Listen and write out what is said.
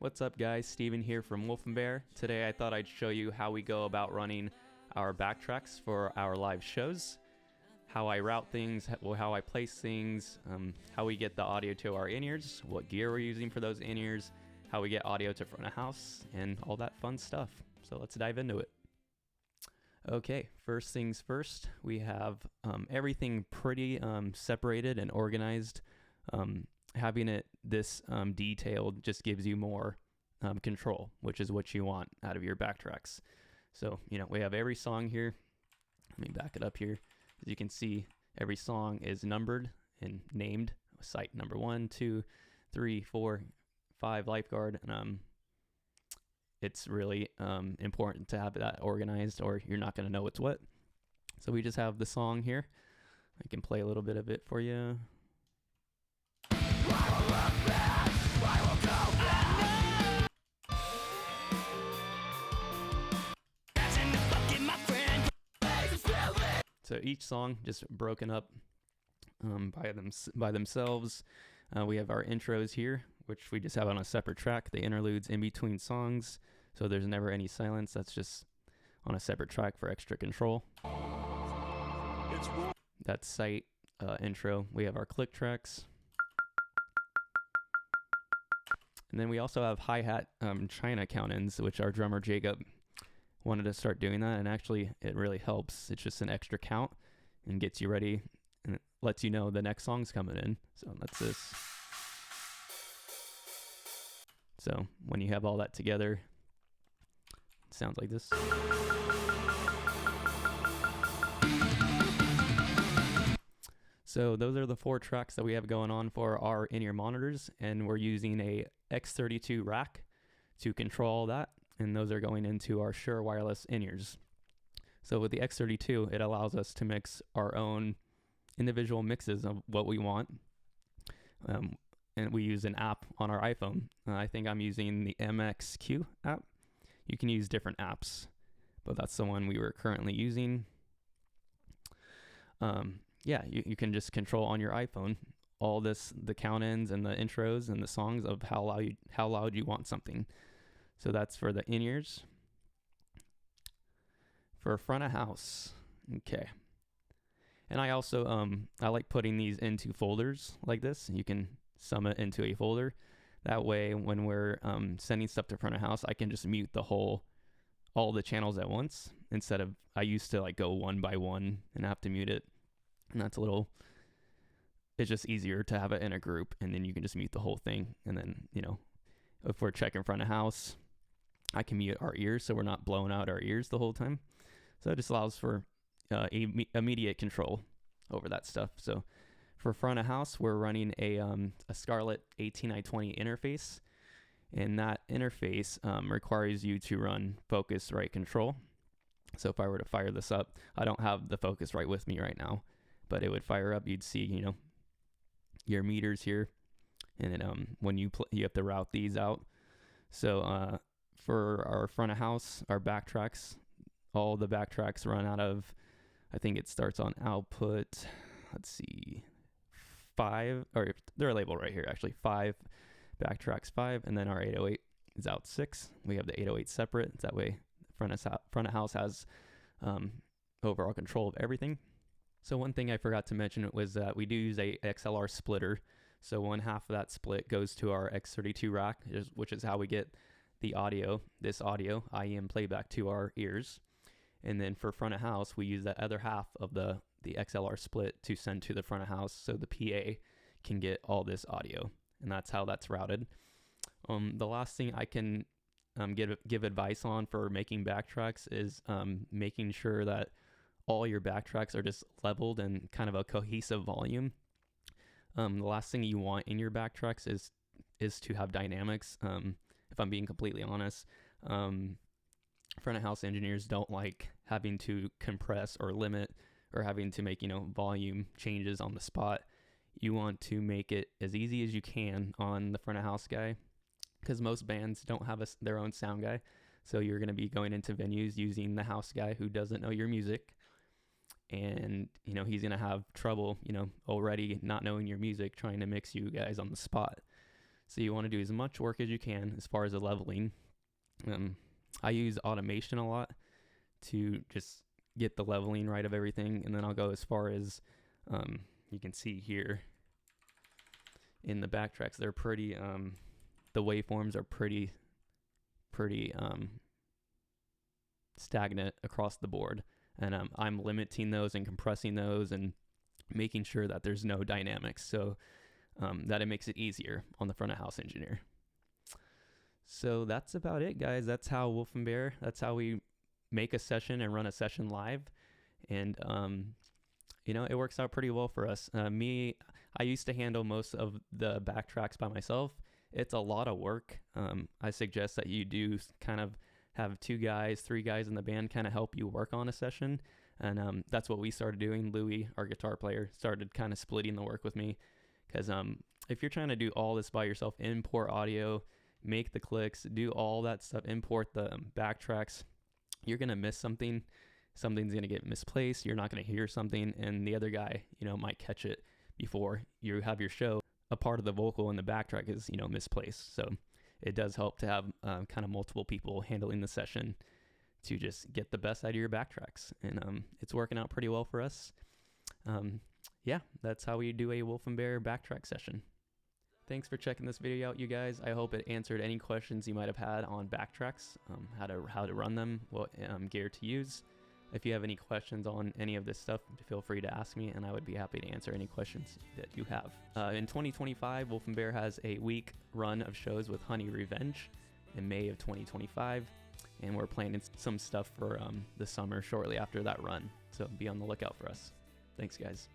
What's up guys, Steven here from Wolf and Bear. Today I thought I'd show you how we go about running our backtracks for our live shows, how I route things, how I place things, how we get the audio to our in-ears, what gear we're using for those in-ears, how we get audio to front of house, and all that fun stuff. So let's dive into it. Okay, first things first, we have everything pretty separated and organized. Having it this detailed just gives you more control, which is what you want out of your backtracks. So, we have every song here. Let me back it up here. As you can see, every song is numbered and named. Site number 1, 2, 3, 4, 5, lifeguard. And it's really important to have that organized, or you're not going to know what's what. So we just have the song here. I can play a little bit of it for you. So each song just broken up by themselves. We have our intros here, which we just have on a separate track. The interludes in between songs, so there's never any silence. That's just on a separate track for extra control. That's site intro. We have our click tracks. And then we also have hi-hat China count-ins, which our drummer Jacob wanted to start doing that, and actually it really helps. It's just an extra count and gets you ready, and it lets you know the next song's coming in. So that's this. So when you have all that together, it sounds like this. So those are the 4 tracks that we have going on for our in-ear monitors, and we're using a X32 rack to control all that, and those are going into our Shure wireless in-ears. So with the X32, it allows us to mix our own individual mixes of what we want, and we use an app on our iPhone. I think I'm using the MXQ app. You can use different apps, but that's the one we were currently using. You can just control on your iPhone all this, the count-ins and the intros and the songs of how loud you want something. So that's for the in-ears. For front of house, okay. And I also I like putting these into folders like this. You can sum it into a folder. That way, when we're sending stuff to front of house, I can just mute all the channels at once, instead of I used to go one by one and have to mute it. And that's it's just easier to have it in a group, and then you can just mute the whole thing. And then, if we're checking front of house, I can mute our ears so we're not blowing out our ears the whole time. So it just allows for immediate control over that stuff. So for front of house, we're running a Scarlett 18i20 interface, and that interface requires you to run Focusrite control. So if I were to fire this up, I don't have the Focusrite with me right now, but it would fire up. You'd see, your meters here, and then when you have to route these out. So for our front of house, our backtracks, all the backtracks run out of, I think it starts on output, let's see, 5, or they're labeled right here actually, 5 backtracks, 5, and then our 808 is out 6. We have the 808 separate. That way front of house has overall control of everything. So one thing I forgot to mention was that we do use a XLR splitter. So one half of that split goes to our X32 rack, which is how we get the audio, this audio, IEM playback to our ears. And then for front of house, we use that other half of the XLR split to send to the front of house, so the PA can get all this audio. And that's how that's routed. The last thing I can give advice on for making backtracks is making sure that all your backtracks are just leveled and kind of a cohesive volume. The last thing you want in your backtracks is to have dynamics. If I'm being completely honest, front of house engineers don't like having to compress or limit or having to make volume changes on the spot. You want to make it as easy as you can on the front of house guy, because most bands don't have their own sound guy. So you're going to be going into venues using the house guy who doesn't know your music. And, he's going to have trouble, already not knowing your music, trying to mix you guys on the spot. So you want to do as much work as you can as far as the leveling. I use automation a lot to just get the leveling right of everything, and then I'll go as far as you can see here in the backtracks. They're pretty the waveforms are pretty stagnant across the board, and I'm limiting those and compressing those and making sure that there's no dynamics, so that it makes it easier on the front of house engineer. So that's about it, guys. That's how Wolf and Bear, that's how we make a session and run a session live. And it works out pretty well for us. I used to handle most of the backtracks by myself. It's a lot of work. I suggest that you do kind of have 2 guys, 3 guys in the band kind of help you work on a session. And that's what we started doing. Louis, our guitar player, started kind of splitting the work with me, because if you're trying to do all this by yourself, import audio, make the clicks, do all that stuff, import the backtracks, you're going to miss something. Something's going to get misplaced. You're not going to hear something, and the other guy, might catch it before you have your show. A part of the vocal in the backtrack is, misplaced. So it does help to have kind of multiple people handling the session to just get the best out of your backtracks. And it's working out pretty well for us. Yeah, that's how we do a Wolf and Bear backtrack session. Thanks for checking this video out, you guys. I hope it answered any questions you might have had on backtracks, how to run them, what gear to use. If you have any questions on any of this stuff, feel free to ask me, and I would be happy to answer any questions that you have. In 2025, Wolf and Bear has a week run of shows with Honey Revenge in May of 2025, and we're planning some stuff for the summer shortly after that run, so be on the lookout for us. Thanks, guys.